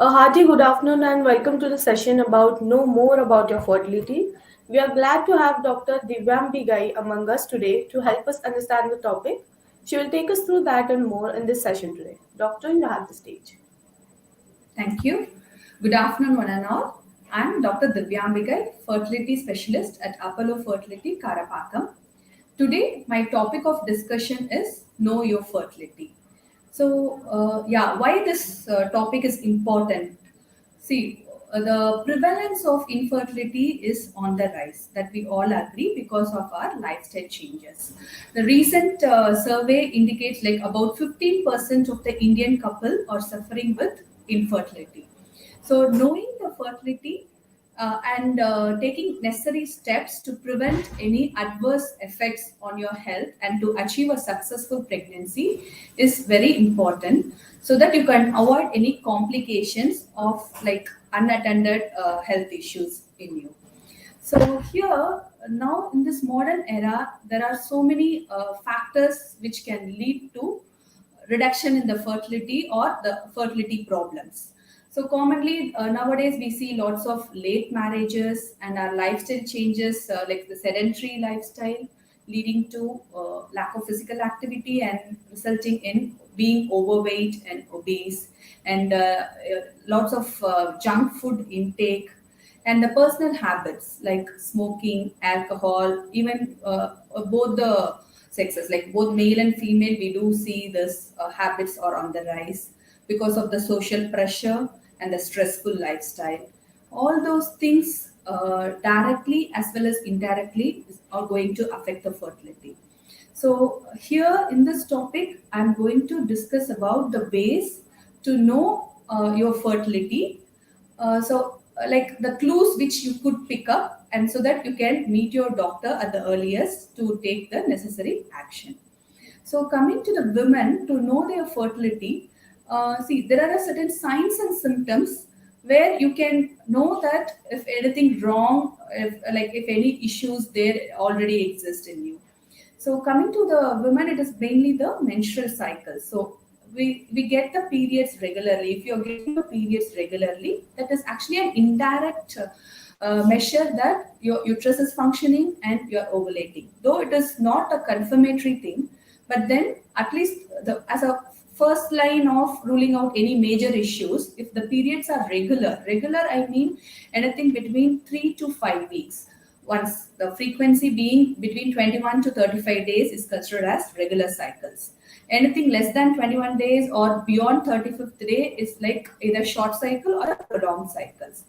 A hearty good afternoon and welcome to the session about Know More About Your Fertility. We are glad to have Dr. Dhivyambigai among us today to help us understand the topic. She will take us through that and more in this session today. Doctor, you have the stage. Thank you. Good afternoon, one and all. I'm Dr. Dhivyambigai, fertility specialist at Apollo Fertility, Karapakam. Today, my topic of discussion is Know Your Fertility. Why this topic is important? See, the prevalence of infertility is on the rise, that we all agree because of our lifestyle changes. The recent survey indicates like about 15% of the Indian couple are suffering with infertility. So, knowing the fertility and taking necessary steps to prevent any adverse effects on your health and to achieve a successful pregnancy is very important so that you can avoid any complications of like unattended health issues in you. So here now in this modern era, there are so many factors which can lead to reduction in the fertility or the fertility problems. So commonly nowadays we see lots of late marriages and our lifestyle changes like the sedentary lifestyle leading to lack of physical activity and resulting in being overweight and obese and lots of junk food intake and the personal habits like smoking, alcohol, even both the sexes, like both male and female, we do see this habits are on the rise because of the social pressure and the stressful lifestyle. All those things directly as well as indirectly are going to affect the fertility. So here in this topic, I'm going to discuss about the ways to know your fertility. Like the clues which you could pick up, and so that you can meet your doctor at the earliest to take the necessary action. So coming to the women to know their fertility, see there are certain signs and symptoms where you can know that if anything wrong, if any issues there already exist in you. So coming to the women, it is mainly the menstrual cycle. So we get the periods regularly. If you're getting the periods regularly, that is actually an indirect measure that your uterus is functioning and you're ovulating. Though it is not a confirmatory thing, but then at least as a first line of ruling out any major issues, if the periods are regular I mean anything between 3 to 5 weeks, once the frequency being between 21 to 35 days is considered as regular cycles. Anything less than 21 days or beyond 35th day is like either short cycle or a prolonged cycles.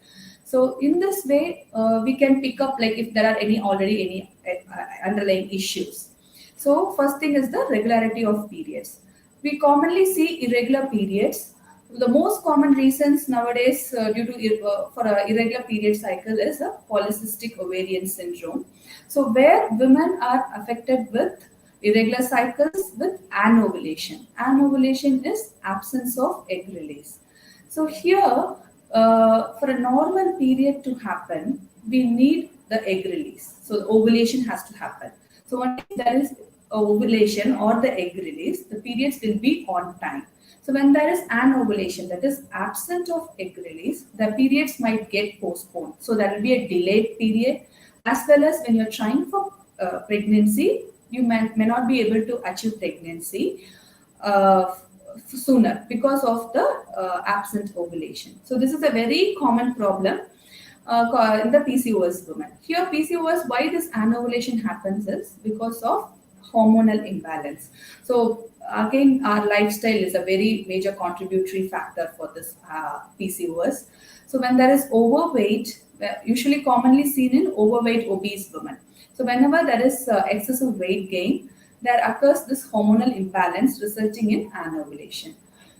So in this way, we can pick up like if there are any already any underlying issues. So first thing is the regularity of periods. We commonly see irregular periods. The most common reasons nowadays due to for a irregular period cycle is a polycystic ovarian syndrome. So where women are affected with irregular cycles with anovulation. Anovulation is absence of egg release. So here, for a normal period to happen, we need the egg release. So the ovulation has to happen. So only if there is ovulation or the egg release, the periods will be on time. So when there is anovulation, that is absent of egg release, the periods might get postponed. So that will be a delayed period, as well as when you're trying for pregnancy, you may not be able to achieve pregnancy sooner because of the absent ovulation. So this is a very common problem in the PCOS women. Here PCOS, why this anovulation happens is because of hormonal imbalance. So again, our lifestyle is a very major contributory factor for this PCOS. So when there is overweight, usually commonly seen in overweight obese women. So whenever there is excessive weight gain, there occurs this hormonal imbalance resulting in anovulation.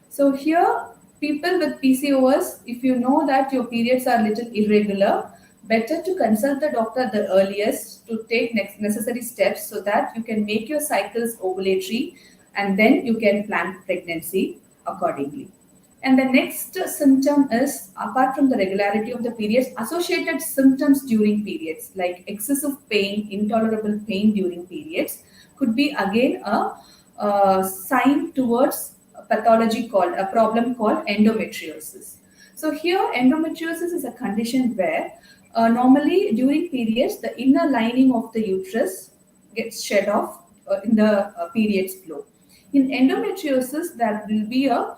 So here, people with PCOS, if you know that your periods are little irregular, better to consult the doctor the earliest to take necessary steps so that you can make your cycles ovulatory and then you can plan pregnancy accordingly. And the next symptom is, apart from the regularity of the periods, associated symptoms during periods like excessive pain, intolerable pain during periods could be again a sign towards a pathology called a problem called endometriosis. So here, endometriosis is a condition where normally during periods, the inner lining of the uterus gets shed off in the periods flow. In endometriosis, there will be a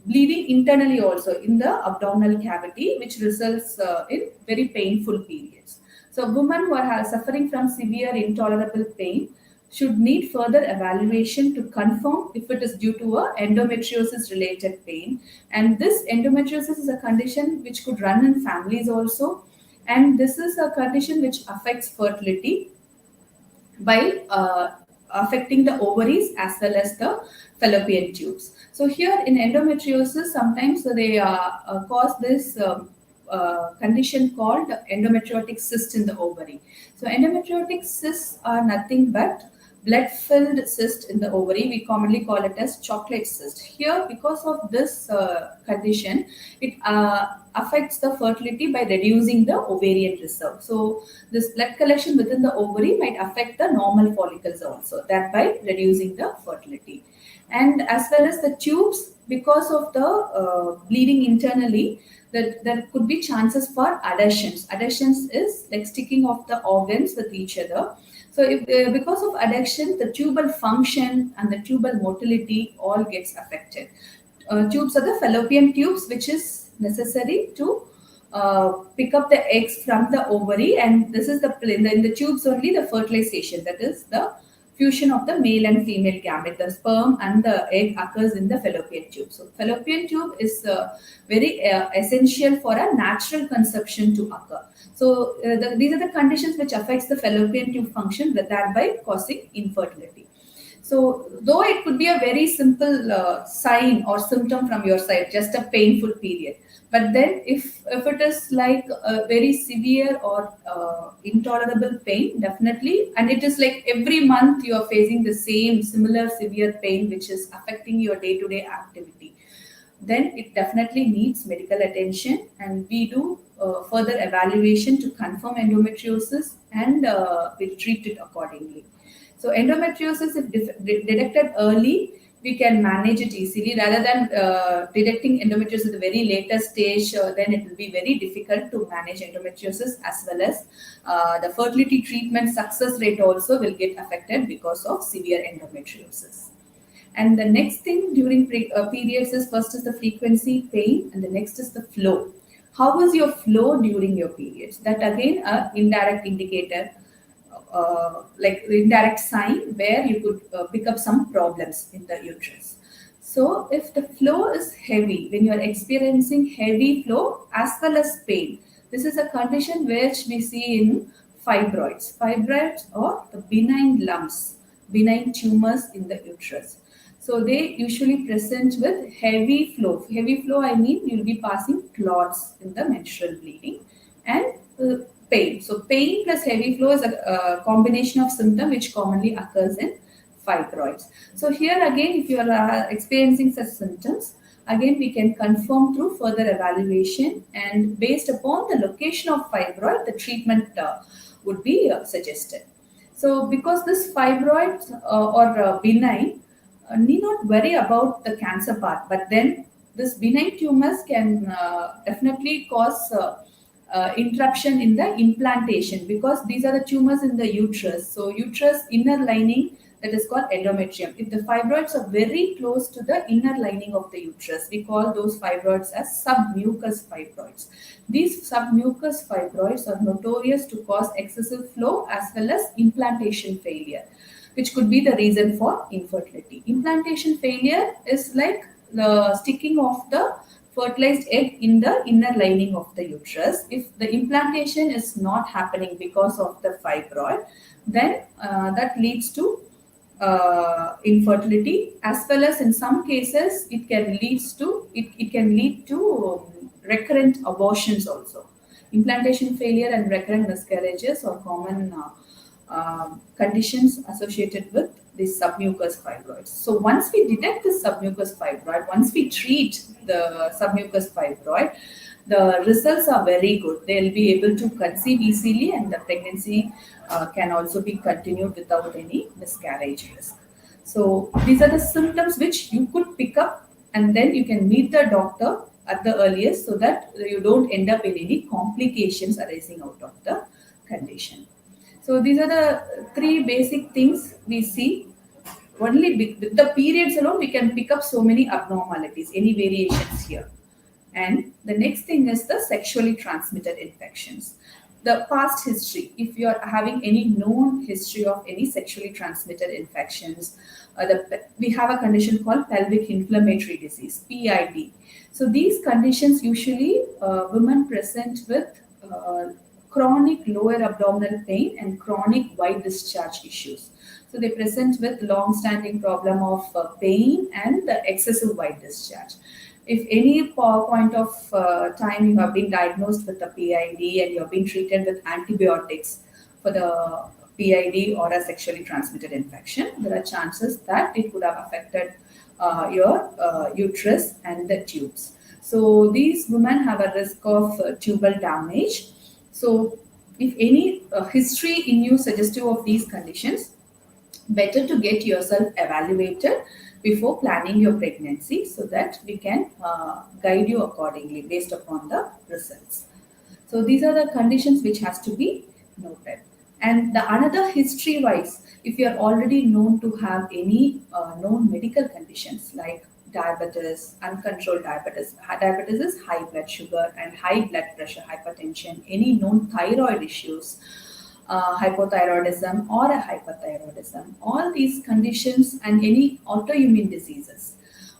bleeding internally also in the abdominal cavity, which results in very painful periods. So, women who are suffering from severe intolerable pain should need further evaluation to confirm if it is due to a endometriosis related pain. And this endometriosis is a condition which could run in families also, and this is a condition which affects fertility by affecting the ovaries as well as the fallopian tubes. So here in endometriosis, sometimes they cause this condition called endometriotic cyst in the ovary. So endometriotic cysts are nothing but blood-filled cyst in the ovary. We commonly call it as chocolate cyst. Here, because of this condition, it affects the fertility by reducing the ovarian reserve. So this blood collection within the ovary might affect the normal follicles also, thereby reducing the fertility. And as well as the tubes, because of the bleeding internally, that there could be chances for adhesions. Adhesions is like sticking of the organs with each other. So if because of adhesion, the tubal function and the tubal motility all gets affected. Tubes are the fallopian tubes, which is necessary to pick up the eggs from the ovary, and this is in the tubes only the fertilization, that is the fusion of the male and female gamete, the sperm and the egg occurs in the fallopian tube. So fallopian tube is very essential for a natural conception to occur. So these are the conditions which affects the fallopian tube function, thereby causing infertility. So, though it could be a very simple sign or symptom from your side, just a painful period, but then if it is like a very severe or intolerable pain, definitely, and it is like every month you are facing the same similar severe pain which is affecting your day-to-day activity, then it definitely needs medical attention, and we do further evaluation to confirm endometriosis, and we'll treat it accordingly. So endometriosis, if detected early, we can manage it easily rather than detecting endometriosis at the very later stage. Then it will be very difficult to manage endometriosis, as well as the fertility treatment success rate also will get affected because of severe endometriosis. And the next thing during periods is, first is the frequency, pain, and the next is the flow. How is your flow during your periods? That again, a indirect indicator, like the indirect sign where you could pick up some problems in the uterus. So if the flow is heavy, when you are experiencing heavy flow as well as pain, this is a condition which we see in fibroids. Fibroids or the benign lumps, benign tumors in the uterus. So they usually present with heavy flow. Heavy flow, I mean you'll be passing clots in the menstrual bleeding, and pain. So pain plus heavy flow is a combination of symptom which commonly occurs in fibroids. So here again, if you are experiencing such symptoms, again we can confirm through further evaluation, and based upon the location of fibroid, the treatment would be suggested. So because this fibroids or benign, need not worry about the cancer part, but then this benign tumors can definitely cause interruption in the implantation, because these are the tumors in the uterus. So uterus inner lining, that is called endometrium. If the fibroids are very close to the inner lining of the uterus, we call those fibroids as submucous fibroids. These submucous fibroids are notorious to cause excessive flow as well as implantation failure, which could be the reason for infertility. Implantation failure is like the sticking of the fertilized egg in the inner lining of the uterus. If the implantation is not happening because of the fibroid, then that leads to infertility, as well as in some cases it can lead to recurrent abortions also. Implantation failure and recurrent miscarriages are common conditions associated with these submucous fibroids. So once we detect this submucous fibroid, once we treat the submucous fibroid, the results are very good. They'll be able to conceive easily, and the pregnancy can also be continued without any miscarriage risk. So these are the symptoms which you could pick up, and then you can meet the doctor at the earliest, so that you don't end up in any complications arising out of the condition. So these are the three basic things we see. Only with the periods alone, we can pick up so many abnormalities, any variations here. And the next thing is the sexually transmitted infections. The past history, if you are having any known history of any sexually transmitted infections, we have a condition called pelvic inflammatory disease, PID. So these conditions usually women present with chronic lower abdominal pain and chronic white discharge issues. So they present with long-standing problem of pain and excessive white discharge. If any point of time you have been diagnosed with a PID and you have been treated with antibiotics for the PID or a sexually transmitted infection, there are chances that it could have affected your uterus and the tubes. So these women have a risk of tubal damage. So if any history in you suggestive of these conditions, better to get yourself evaluated before planning your pregnancy, so that we can guide you accordingly based upon the results. So these are the conditions which has to be noted. And the another history wise, if you are already known to have any known medical conditions like diabetes, uncontrolled diabetes. Diabetes is high blood sugar and high blood pressure, hypertension, any known thyroid issues, hypothyroidism or a hyperthyroidism, all these conditions, and any autoimmune diseases.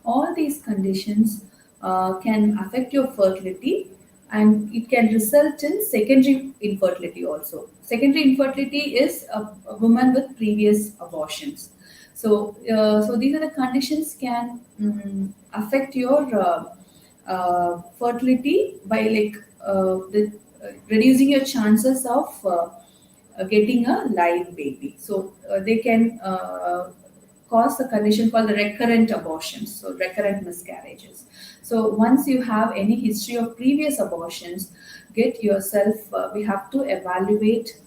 All these conditions can affect your fertility, and it can result in secondary infertility also. Secondary infertility is a woman with previous abortions. So these are the conditions can affect your fertility by reducing your chances of getting a live baby. So they can cause a condition called the recurrent abortions, so recurrent miscarriages. So once you have any history of previous abortions, get yourself, we have to evaluate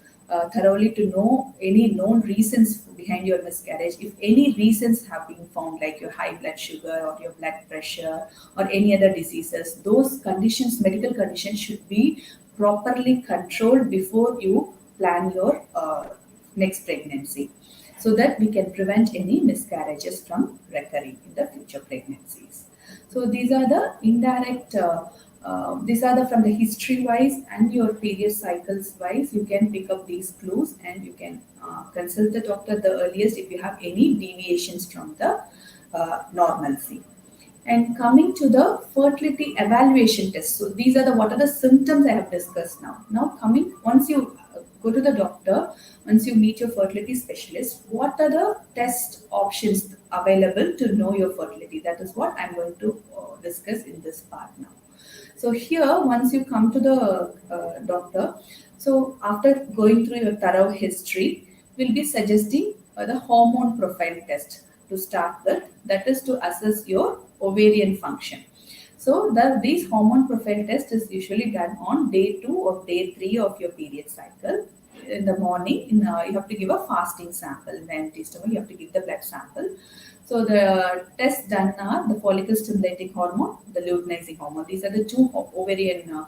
thoroughly to know any known reasons behind your miscarriage. If any reasons have been found, like your high blood sugar or your blood pressure or any other diseases, those conditions, medical conditions, should be properly controlled before you plan your next pregnancy, so that we can prevent any miscarriages from recurring in the future pregnancies. So these are the indirect, these are the from the history wise and your period cycles wise. You can pick up these clues and you can consult the doctor the earliest if you have any deviations from the normalcy. And coming to the fertility evaluation test. So these are the what are the symptoms I have discussed now. Now coming, once you go to the doctor, once you meet your fertility specialist, what are the test options available to know your fertility? That is what I'm going to discuss in this part now. So here, once you come to the doctor, so after going through your thorough history, we'll be suggesting the hormone profile test to start with. That is to assess your ovarian function. So these hormone profile test is usually done on day 2 or day 3 of your period cycle. In the morning, you have to give a fasting sample. In the empty stomach, you have to give the blood sample. So the tests done are the follicle stimulating hormone, the luteinizing hormone. These are the two ovarian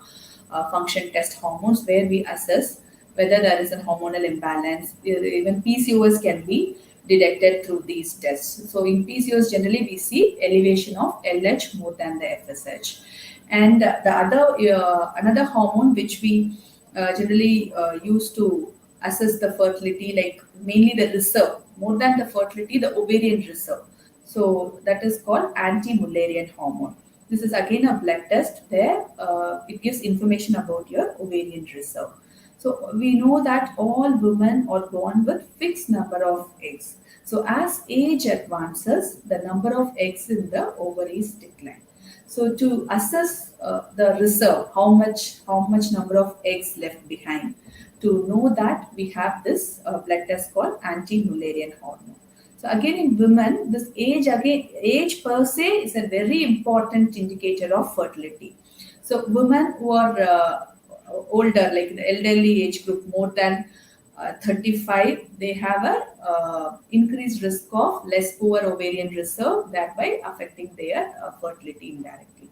function test hormones where we assess whether there is a hormonal imbalance. Even PCOS can be detected through these tests. So in PCOS, generally we see elevation of LH more than the FSH. And the other another hormone which we generally use to assess the fertility, like mainly the reserve, more than the fertility, the ovarian reserve. So that is called anti-Mullerian hormone. This is again a blood test where it gives information about your ovarian reserve. So we know that all women are born with fixed number of eggs. So as age advances, the number of eggs in the ovaries decline. So to assess the reserve, how much number of eggs left behind, to know that we have this blood test called anti-Mullerian hormone. So again in women, this age per se is a very important indicator of fertility. So women who are older, like the elderly age group, more than 35, they have a increased risk of less poor ovarian reserve, thereby affecting their fertility indirectly.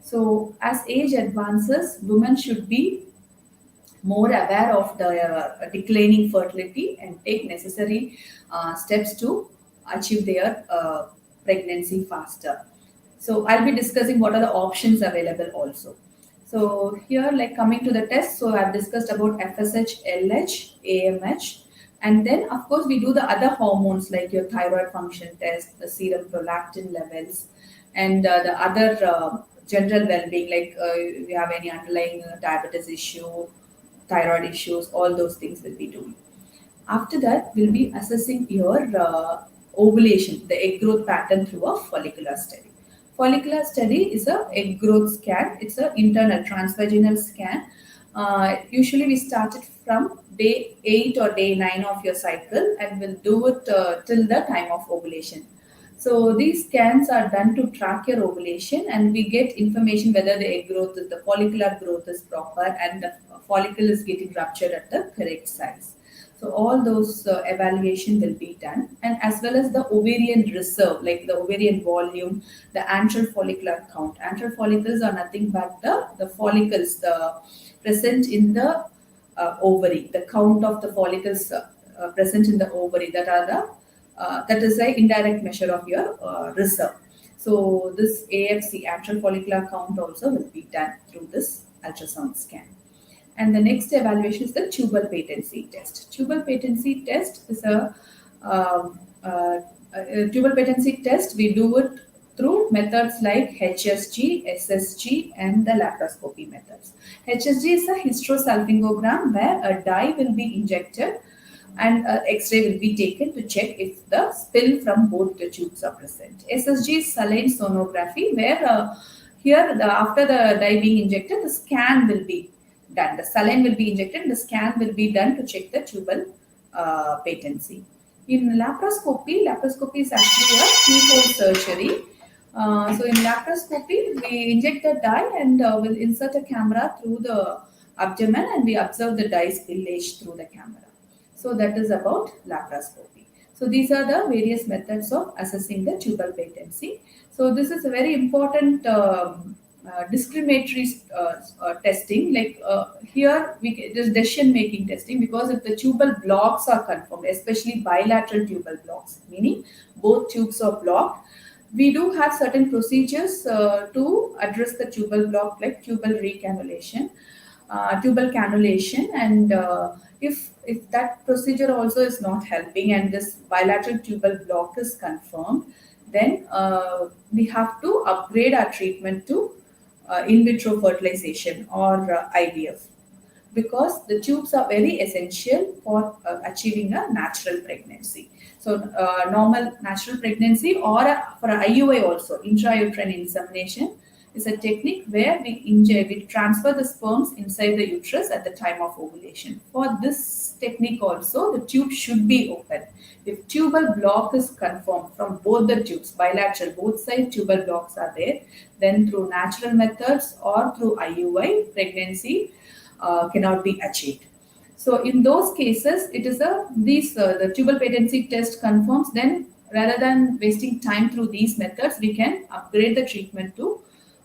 So as age advances, women should be more aware of the declining fertility and take necessary steps to achieve their pregnancy faster. So I'll be discussing what are the options available also. So here, like coming to the test, so I've discussed about FSH, LH, AMH, and then of course we do the other hormones like your thyroid function test, the serum prolactin levels, and the other general well-being like if you have any underlying diabetes issue, thyroid issues, all those things will be doing. After that, we'll be assessing your ovulation, the egg growth pattern through a follicular study. Follicular study is a egg growth scan. It's an internal transvaginal scan. Usually, we start it from day 8 or day 9 of your cycle and we'll do it till the time of ovulation. So these scans are done to track your ovulation, and we get information whether the egg growth, the follicular growth is proper, and the follicle is getting ruptured at the correct size. So all those evaluation will be done, and as well as the ovarian reserve, like the ovarian volume, the antral follicular count. Antral follicles are nothing but the follicles the present in the ovary, the count of the follicles present in the ovary that are the that is an indirect measure of your reserve. So this AFC, antral follicular count, also will be done through this ultrasound scan. And the next evaluation is the tubal patency test. Tubal patency test is a tubal patency test. We do it through methods like HSG, SSG, and the laparoscopy methods. HSG is a hysterosalpingogram where a dye will be injected and X-ray will be taken to check if the spill from both the tubes are present. SSG is saline sonography, where here after the dye being injected, the scan will be done. The saline will be injected, and the scan will be done to check the tubal patency. In laparoscopy is actually a keyhole surgery. So in laparoscopy, we inject the dye and we'll insert a camera through the abdomen, and we observe the dye spillage through the camera. So that is about laparoscopy. So these are the various methods of assessing the tubal patency. So this is a very important discriminatory testing. Like here, it is decision making testing, because if the tubal blocks are confirmed, especially bilateral tubal blocks, meaning both tubes are blocked, we do have certain procedures to address the tubal block, like tubal recannulation, tubal cannulation, and if that procedure also is not helping and this bilateral tubal block is confirmed, then we have to upgrade our treatment to in vitro fertilization or IVF, because the tubes are very essential for achieving a natural pregnancy. So, normal natural pregnancy, or for IUI also, intrauterine insemination, is a technique where we transfer the sperms inside the uterus at the time of ovulation. For this technique also, the tube should be open. If tubal block is confirmed from both the tubes, bilateral, both sides tubal blocks are there, then through natural methods or through IUI, pregnancy cannot be achieved. So in those cases, it is the tubal patency test confirms. Then rather than wasting time through these methods, we can upgrade the treatment to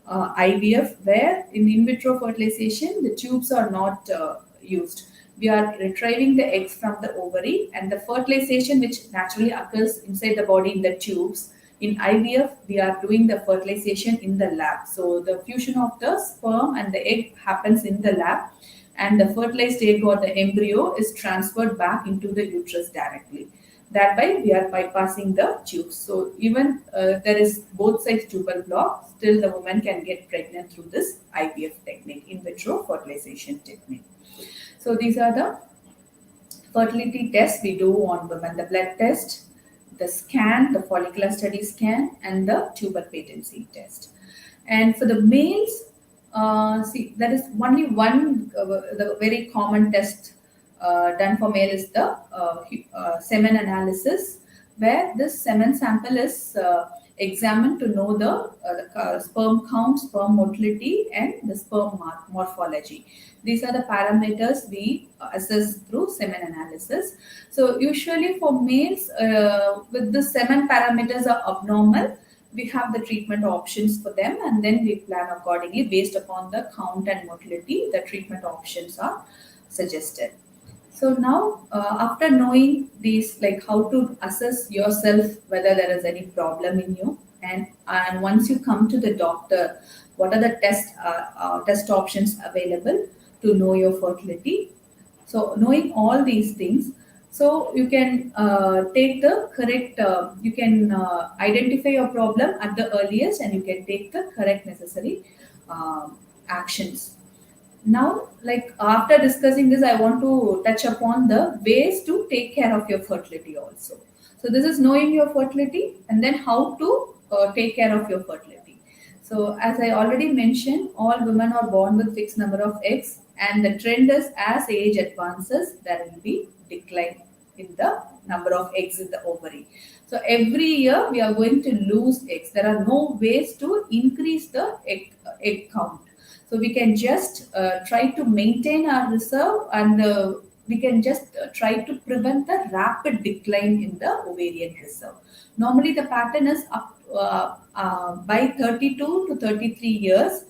IVF, where in vitro fertilization the tubes are not used. We are retrieving the eggs from the ovary, and the fertilization which naturally occurs inside the body in the tubes. In IVF, we are doing the fertilization in the lab. So the fusion of the sperm and the egg happens in the lab, and the fertilized egg or the embryo is transferred back into the uterus directly. Thereby, we are bypassing the tubes. So even there is both sides tubal block, still the woman can get pregnant through this IVF technique, in vitro fertilization technique. So these are the fertility tests we do on women: the blood test, the scan, the follicular study scan, and the tubal patency test. And for the males, see, there is only one the very common test done for male is the semen analysis, where this semen sample is examined to know the sperm count, sperm motility, and the sperm morphology. These are the parameters we assess through semen analysis. So usually for males, with the semen parameters are abnormal, we have the treatment options for them, and then we plan accordingly based upon the count and motility. The treatment options are suggested. So now, after knowing these, like how to assess yourself whether there is any problem in you, and once you come to the doctor, what are the test options available to know your fertility. So knowing all these things, so you can take the correct, you can identify your problem at the earliest, and you can take the correct necessary actions. Now, like after discussing this, I want to touch upon the ways to take care of your fertility also. So this is knowing your fertility, and then how to take care of your fertility. So as I already mentioned, all women are born with fixed number of eggs, and the trend is as age advances, there will be decline in the number of eggs in the ovary. So every year we are going to lose eggs. There are no ways to increase the egg count. So we can just try to maintain our reserve, and we can just try to prevent the rapid decline in the ovarian reserve. Normally, the pattern is up by 32 to 33 years.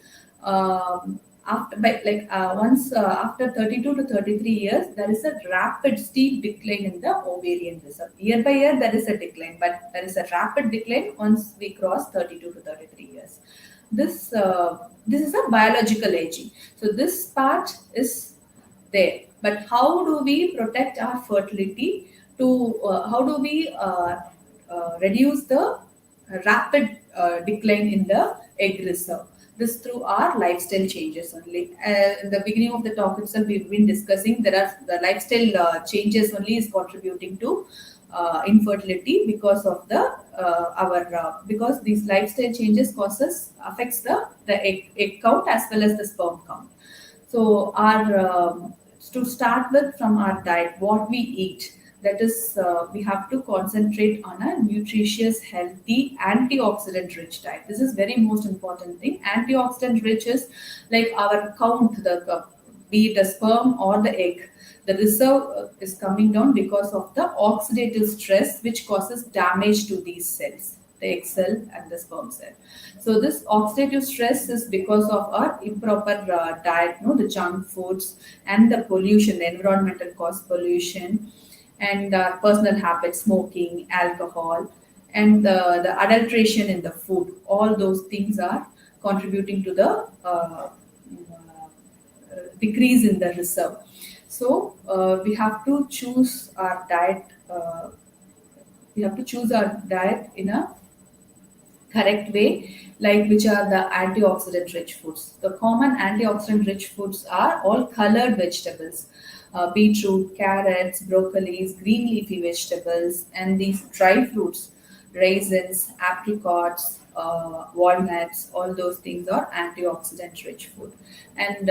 After by like once After 32 to 33 years, there is a rapid steep decline in the ovarian reserve. Year by year, there is a decline, but there is a rapid decline once we cross 32 to 33 years. This is a biological aging. So this part is there. But how do we protect our fertility? To how do we reduce the rapid decline in the egg reserve? This through our lifestyle changes only. In the beginning of the talk itself, we've been discussing there are the lifestyle changes only is contributing to infertility because of the our because these lifestyle changes causes affects the egg count as well as the sperm count. So our to start with, from our diet, what we eat, that is we have to concentrate on a nutritious, healthy, antioxidant rich diet. This is very most important thing. Antioxidant rich is like our count, the be it the sperm or the egg, the reserve is coming down because of the oxidative stress which causes damage to these cells, the egg cell and the sperm cell. So this oxidative stress is because of our improper diet, no, the junk foods and the pollution, the environmental caused pollution, and personal habits, smoking, alcohol, and the adulteration in the food. All those things are contributing to the decrease in the reserve. So we have to choose our diet. We have to choose our diet in a correct way, like which are the antioxidant rich foods. The common antioxidant rich foods are all colored vegetables, beetroot, carrots, broccolis, green leafy vegetables, and these dry fruits, raisins, apricots, walnuts, all those things are antioxidant rich food. And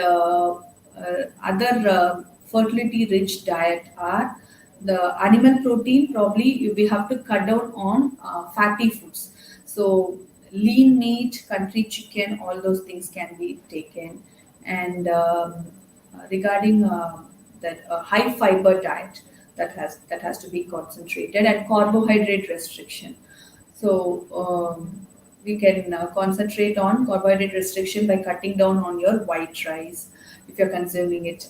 other fertility rich diet are the animal protein. Probably we have to cut down on fatty foods. So lean meat, country chicken, all those things can be taken. And regarding that high fiber diet, that has to be concentrated, and carbohydrate restriction. So we can concentrate on carbohydrate restriction by cutting down on your white rice if you're consuming it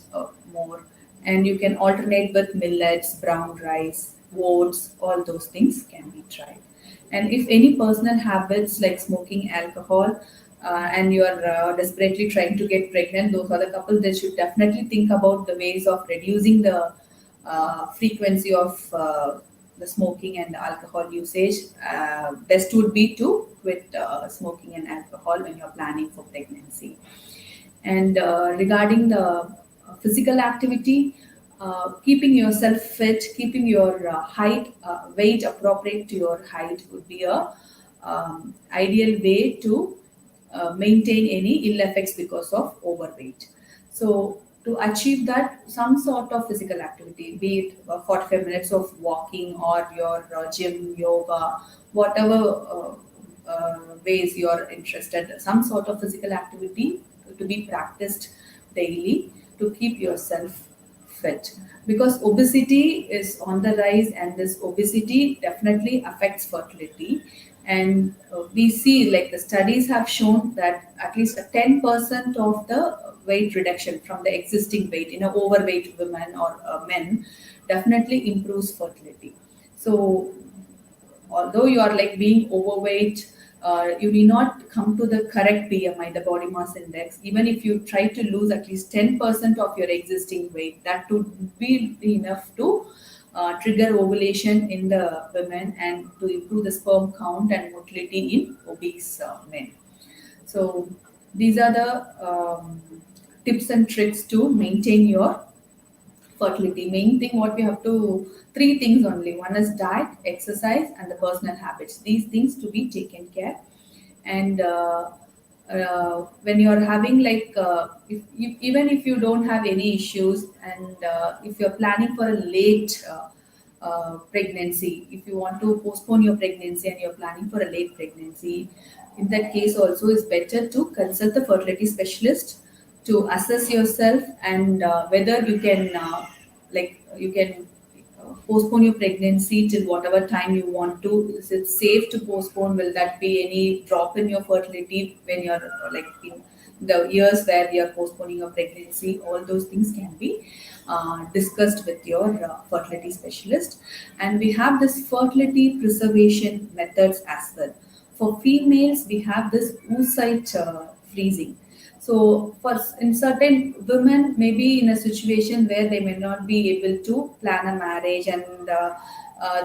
more, and you can alternate with millets, brown rice, oats. All those things can be tried. And if any personal habits like smoking, alcohol, and you are desperately trying to get pregnant, those are the couples that should definitely think about the ways of reducing the frequency of the smoking and alcohol usage. Best would be to quit smoking and alcohol when you're planning for pregnancy. And regarding the physical activity, keeping yourself fit, keeping your weight appropriate to your height would be a ideal way to maintain any ill effects because of overweight. So to achieve that, some sort of physical activity, be it 45 minutes of walking or your gym, yoga, whatever ways you're interested, some sort of physical activity to be practiced daily to keep yourself fit, because obesity is on the rise, and this obesity definitely affects fertility. And we see, like, the studies have shown that at least a 10% of the weight reduction from the existing weight in a overweight women or men definitely improves fertility. So although you are like being overweight, you may not come to the correct BMI, the body mass index. Even if you try to lose at least 10% of your existing weight, that would be enough to trigger ovulation in the women and to improve the sperm count and motility in obese men. So these are the tips and tricks to maintain your fertility. Main thing what we have to, three things only. One is diet, exercise, and the personal habits. These things to be taken care. And when you're having like even if you don't have any issues, and if you're planning for a late pregnancy, if you want to postpone your pregnancy and you're planning for a late pregnancy, in that case also it's better to consult the fertility specialist to assess yourself, and whether you can you can postpone your pregnancy till whatever time you want to. Is it safe to postpone? Will that be any drop in your fertility when you're like in the years where you're postponing your pregnancy? All those things can be discussed with your fertility specialist. And we have this fertility preservation methods as well. For females, we have this oocyte freezing. So, in certain women, maybe in a situation where they may not be able to plan a marriage, and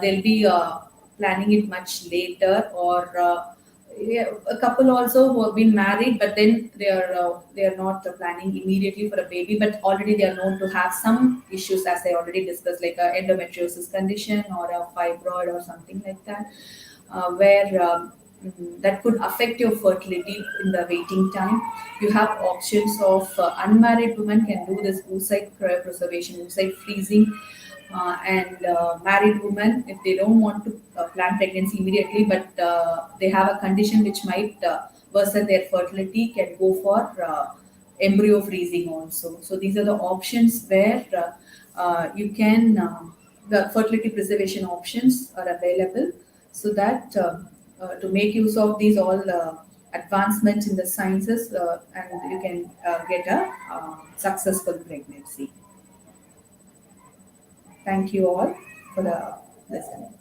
they'll be planning it much later, or yeah, a couple also who have been married, but then they are not planning immediately for a baby, but already they are known to have some issues, as I already discussed, like a endometriosis condition or a fibroid or something like that, where that could affect your fertility in the waiting time. You have options of unmarried women can do this oocyte preservation, oocyte freezing, and married women, if they don't want to plan pregnancy immediately, but they have a condition which might worsen their fertility, can go for embryo freezing also. So these are the options where you can the fertility preservation options are available, so that to make use of these all advancements in the sciences, and you can get a successful pregnancy. Thank you all for the listening.